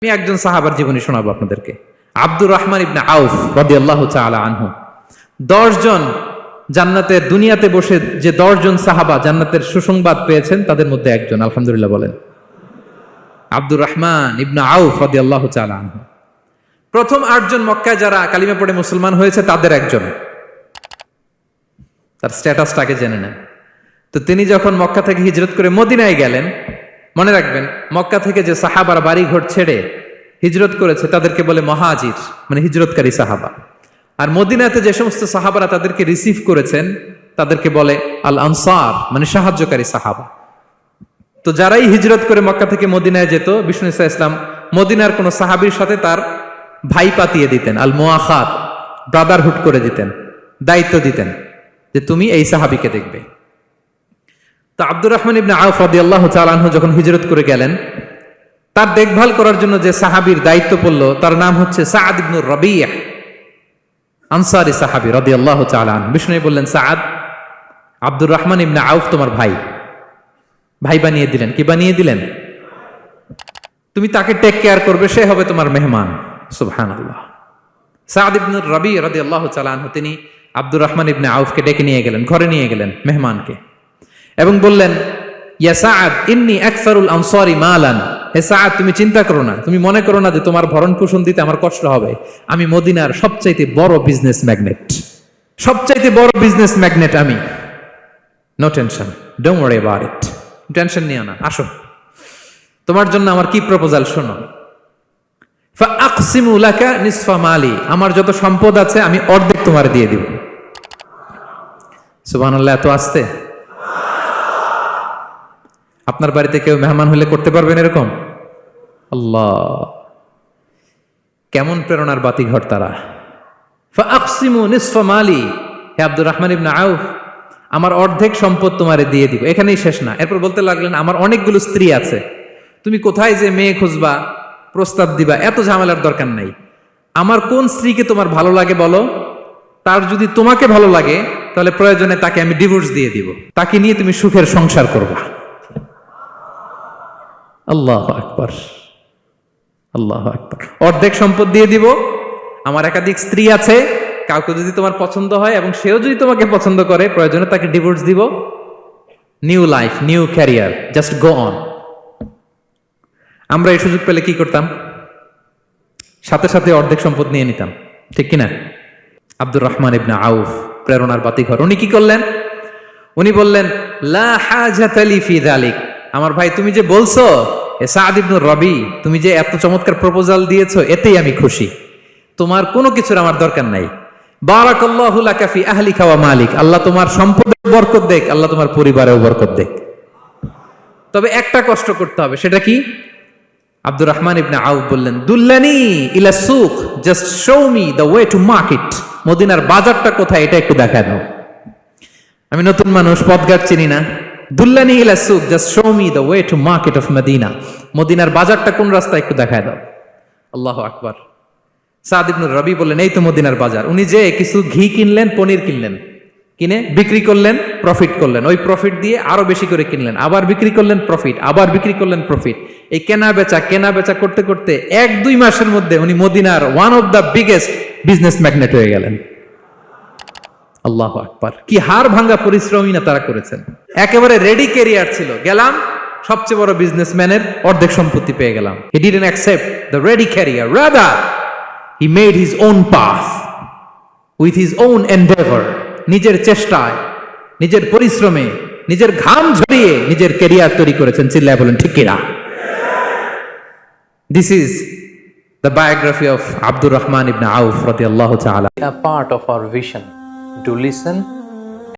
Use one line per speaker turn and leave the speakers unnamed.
আমি একজন সাহাবার জীবনী শোনাবো আপনাদেরকে। আব্দুর রহমান ইবনে আউফ রাদিয়াল্লাহু তাআলা আনহু। 10 জন জান্নাতের দুনিয়াতে বসে যে 10 জন সাহাবা জান্নাতের সুসংবাদ পেয়েছেন তাদের মধ্যে একজন, আলহামদুলিল্লাহ বলেন। আব্দুর রহমান ইবনে আউফ রাদিয়াল্লাহু তাআলা আনহু প্রথম 8 জন মক্কায় যারা কালিমা পড়ে মুসলমান হয়েছে তাদের একজন। তার স্ট্যাটাসটাকে জেনে নেন। তো তিনি যখন মক্কা থেকে হিজরত করে মদিনায় গেলেন, মনে রাখবেন মক্কা থেকে যে সাহাবারা বাড়ি ঘর ছেড়ে হিজরত করেছে তাদেরকে বলে মহাজির, মানে হিজরতকারী সাহাবা। আর মদিনাতে যে সমস্ত সাহাবারা তাদেরকে রিসিভ করেছেন তাদেরকে বলে আল আনসার, মানে সাহায্যকারী সাহাবা। তো যারাই হিজরত করে মক্কা থেকে মদিনায় যেত, বিষ্ণু ইসা ইসলাম মদিনার কোন সাহাবীর সাথে তার ভাই পাতিয়ে দিতেন, আল মুআখাত, ব্রাদারহুড করে দিতেন, দায়িত্ব দিতেন যে তুমি এই সাহাবীকে দেখবে। তো আব্দুর রহমান ইবনে আউফ রাদিয়াল্লাহু তাআলা আনহু যখন হিজরত করে গেলেন, তার দেখভাল করার জন্য যে সাহাবীর দায়িত্ব পড়ল তার নাম হচ্ছে সাআদ ইবনে রাবিয়া, আনসারী সাহাবী রাদিয়াল্লাহু তাআলা আনহু। বিষ্ণু বললেন, সাআদ, আব্দুর রহমান ইবনে আউফ তোমার ভাই, ভাই বানিয়ে দিলেন। কি বানিয়ে দিলেন? তুমি তাকে টেক কেয়ার করবে, সে হবে তোমার মেহমান। সুবহানাল্লাহ। সাআদ ইবনে রাবিয়া রাদিয়াল্লাহু তাআলা আনহু তিনি আব্দুর রহমান ইবনে আউফকে ডেকে নিয়ে গেলেন, ঘরে নিয়ে গেলেন মেহমানকে, এবং বললেন, ইয়া সাআদ ইন্নী আকসারুল আনসারি মালান। হে সাআদ, তুমি চিন্তা করো না, তুমি মনে করো না যে তোমার ভরণ পোষণ দিতে আমার কষ্ট হবে। আমি মদিনার সবচাইতে বড় বিজনেস ম্যাগনেট, সবচাইতে বড় বিজনেস ম্যাগনেট আমি। No tension, don't worry about it. Tension নিও না, আসো, তোমার জন্য আমার কি প্রপোজাল শোনো। ফাআকসিমু লাকা নিসফা মালি, আমার যত সম্পদ আছে আমি অর্ধেক তোমার দিয়ে দিব। সুবহানাল্লাহ। এত আসতে আপনার বাড়িতে কেউ মেহমান হলে করতে পারবেন এরকম? আল্লাহ, কেমন প্রেরণার বাতিঘর তারা। ফাআকসিমু নিসফা মালি, হে আব্দুর রহমান ইবনে আউফ, আমার অর্ধেক সম্পদ তোমারে দিয়ে দিব। এখানেই শেষ না, এরপর বলতে লাগলেন, আমার অনেকগুলো স্ত্রী আছে, তুমি কোথায় যে মেয়ে খুঁজবা, প্রস্তাব দিবা, এত ঝামেলার দরকার নাই। আমার কোন স্ত্রীকে তোমার ভালো লাগে বলো, তার যদি তোমাকে ভালো লাগে তাহলে প্রয়োজনে তাকে আমি ডিভোর্স দিয়ে দিব, তাকে নিয়ে তুমি সুখের সংসার করবা। আল্লাহু আকবার, আল্লাহু আকবার। অর্ধেক সম্পদ দিয়ে দিব, আমার একাধিক স্ত্রী আছে, কাউকে যদি তোমার পছন্দ হয় এবং সেও যদি তোমাকে পছন্দ করে প্রয়োজনে তাকে ডিভোর্স দিব। New life, new career, just go on. আমরা এই সুযোগ পেলে কি করতাম? সাথে সাথে অর্ধেক সম্পদ নিয়ে নিতাম, ঠিক কিনা? আব্দুর রহমান ইবনে আউফ প্রেরণার বাতিঘর। উনি কি করলেন? উনি বললেন, লা হাজাতা লি ফি যালিক, আমার ভাই তুমি যে বলছো, এ সাআদ ইবনে রাবি, তুমি যে এত চমৎকার প্রপোজাল দিয়েছো, এতেই আমি খুশি, তোমার কোনো কিছুর আমার দরকার নাই। বারাকাল্লাহু লাকা ফি আহলিকা ওয়া মালিক, আল্লাহ তোমার সম্পদে বরকত দেখ, আল্লাহ তোমার পরিবারেও বরকত দেখ। তবে একটা কষ্ট করতে হবে, সেটা কি? আব্দুর রহমান ইবনে আউফ বললেন, দুল্লানি ইলা সুক, just show me the way to market. মদিনার বাজারটা কোথায় এটা একটু দেখায় দাও। আমি নতুন মানুষ, পথঘাট চিনি না। দুল্লানি ইলা সুক, just show me the way to market of Medina. মদিনার বাজারটা কোন রাস্তা একটু দেখায় দাও। আল্লাহু আকবার। সাআদ ইবনে রাবি বললেন, এই তো মদিনার বাজার। উনি যে কিছু ঘি কিনলেন, পনির কিনলেন, কিনে বিক্রি করলেন, প্রফিট করলেন। ওই প্রফিট দিয়ে আরো বেশি করে কিনলেন, আবার বিক্রি করলেন, প্রফিট, আবার বিক্রি করলেন, প্রফিট। এই কেনা বেচা করতে করতে 1-2 মাসের মধ্যে উনি মদিনার one of the biggest business magnate হয়ে গেলেন। আল্লাহু আকবার। কি হাড় ভাঙ্গা পরিশ্রমই না তারা করেছেন। একেবারে রেডি ক্যারিয়ার ছিল, গেলাম সবচেয়ে বড় বিজনেসম্যানের অর্ধেক সম্পত্তি পেয়ে গেলাম। He didn't accept the ready career, rather he made his own path with his own Endeavour. নিজের চেষ্টায়, নিজের পরিশ্রমে, নিজের ঘাম ঝরিয়ে নিজের ক্যারিয়ার তৈরি করেছেন। চিল্লায় বলেন ঠিক কিনা? This is the biography of Abdul Rahman ibn Auf radiyallahu ta'ala.
A part of our vision to listen